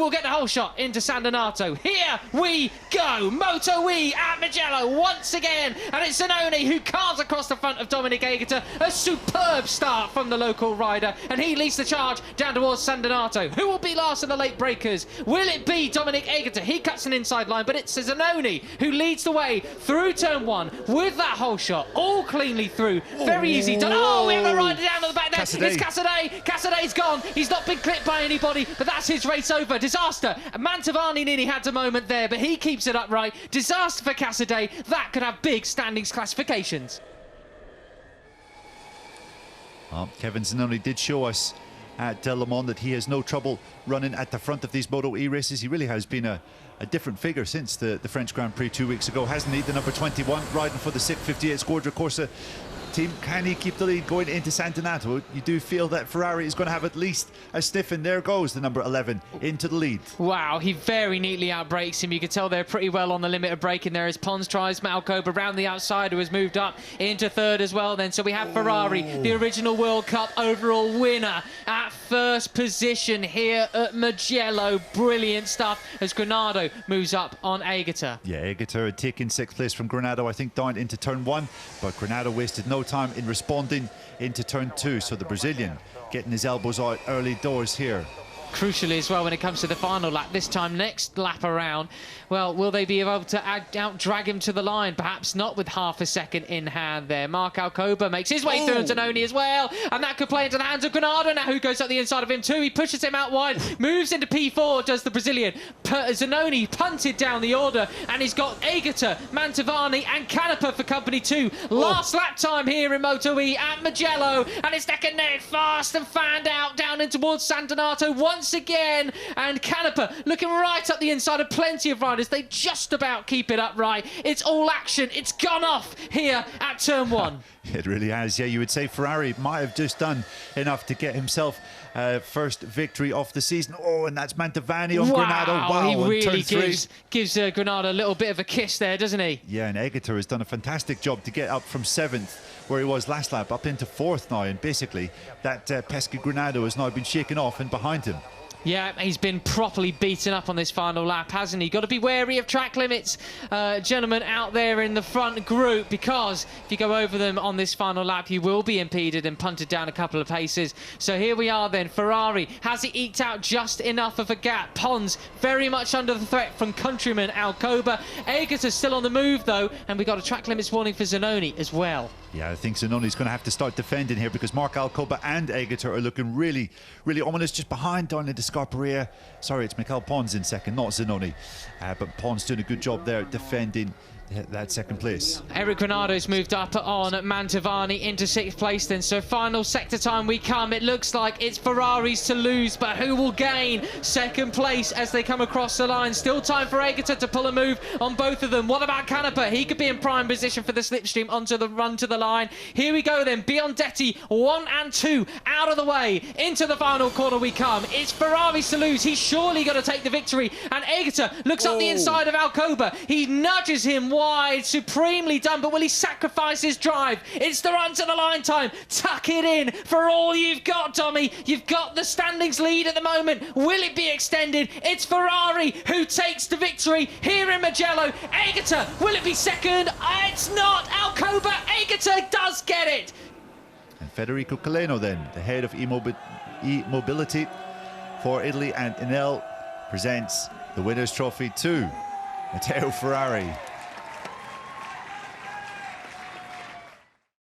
will get the whole shot into San Donato. Here we go. MotoE at Mugello once again. And it's Zanoni who carves across the front of Dominic Aegerter. A superb start from the local rider. And he leads the charge down towards San Donato. Who will be last in the late breakers? Will it be Dominic Aegerter? He cuts an inside line, but it's Zanoni who leads the way through turn one with that whole shot. All cleanly through. Very easy done. Oh, we have a rider down to the back there. It's Casadei. Casadei's gone. He's not been clipped by anybody, but that's his race over. Disaster. Mantovani nearly had a moment there, but he keeps it upright. Disaster for Casadei. That could have big standings classifications. Well, Kevin Zanoni did show us at Le Mans that he has no trouble running at the front of these MotoE races. He really has been a different figure since the French Grand Prix 2 weeks ago, hasn't he? The number 21 riding for the 658 Squadra Corsa team. Can he keep the lead going into San Donato? You do feel that Ferrari is going to have at least a sniff, and there goes the number 11 into the lead. Wow, he very neatly outbrakes him. You can tell they're pretty well on the limit of braking there as Pons tries. Malcoba around the outside, who has moved up into third as well then. So we have Ferrari, the original World Cup overall winner, at first position here at Mugello. Brilliant stuff as Granado moves up on Aegerter. Yeah, Aegerter had taken 6th place from Granado, I think, down into turn 1, but Granado wasted no time in responding into turn 2, so the Brazilian getting his elbows out early doors here. Crucially as well when it comes to the final lap, this time next lap around, well, will they be able to out-drag him to the line? Perhaps not with half a second in hand there. Mark Alcoba makes his way through Zanoni as well, and that could play into the hands of Granado now, who goes up the inside of him too. He pushes him out wide, moves into P4, does the Brazilian. Zanoni punted down the order, and he's got Aegerter, Mantovani and Canepa for company 2. Last lap time here in MotoE at Mugello, and it's neck and neck, fast and fanned out down in towards San Donato once again, and Canepa looking right up the inside of plenty of riders. They just about keep it upright. It's all action. It's gone off here at turn 1. It really has. Yeah, you would say Ferrari might have just done enough to get himself first victory of the season. Oh, and that's Mantovani on Granado. Wow, he really gives Granado a little bit of a kiss there, doesn't he? Yeah, and Aegerter has done a fantastic job to get up from 7th, where he was last lap, up into 4th now, and basically that pesky Granado has now been shaken off and behind him. Yeah, he's been properly beaten up on this final lap, hasn't he? Got to be wary of track limits, gentlemen out there in the front group, because if you go over them on this final lap, you will be impeded and punted down a couple of paces. So here we are then. Ferrari, has he eked out just enough of a gap? Pons very much under the threat from countryman Alcoba. Aegerter still on the move though, and we got a track limits warning for Zanoni as well. Yeah, I think Zanoni's going to have to start defending here, because Mark Alcoba and Aegerter are looking really, really ominous just behind down into Scarperia. Sorry, it's Mikel Pons in second, not Zanoni. But Pons doing a good job there defending that 2nd place. Eric Granado's moved up on Mantovani into 6th place then. So final sector time we come. It looks like it's Ferraris to lose, but who will gain 2nd place as they come across the line? Still time for Aegerter to pull a move on both of them. What about Canepa? He could be in prime position for the slipstream onto the run to the line. Here we go then. Biondetti 1 and 2 out of the way. Into the final corner we come. It's Ferraris to lose. He's surely going to take the victory. And Aegerter looks up the inside of Alcoba. He nudges him wide, supremely done, but will he sacrifice his drive? It's the run to the line time. Tuck it in for all you've got, Tommy. You've got the standings lead at the moment. Will it be extended? It's Ferrari who takes the victory here in Mugello. Aegerter, will it be 2nd? It's not. Alcoba, Aegerter does get it. And Federico Caleno then, the head of e-mobility for Italy and Enel, presents the winner's trophy to Matteo Ferrari.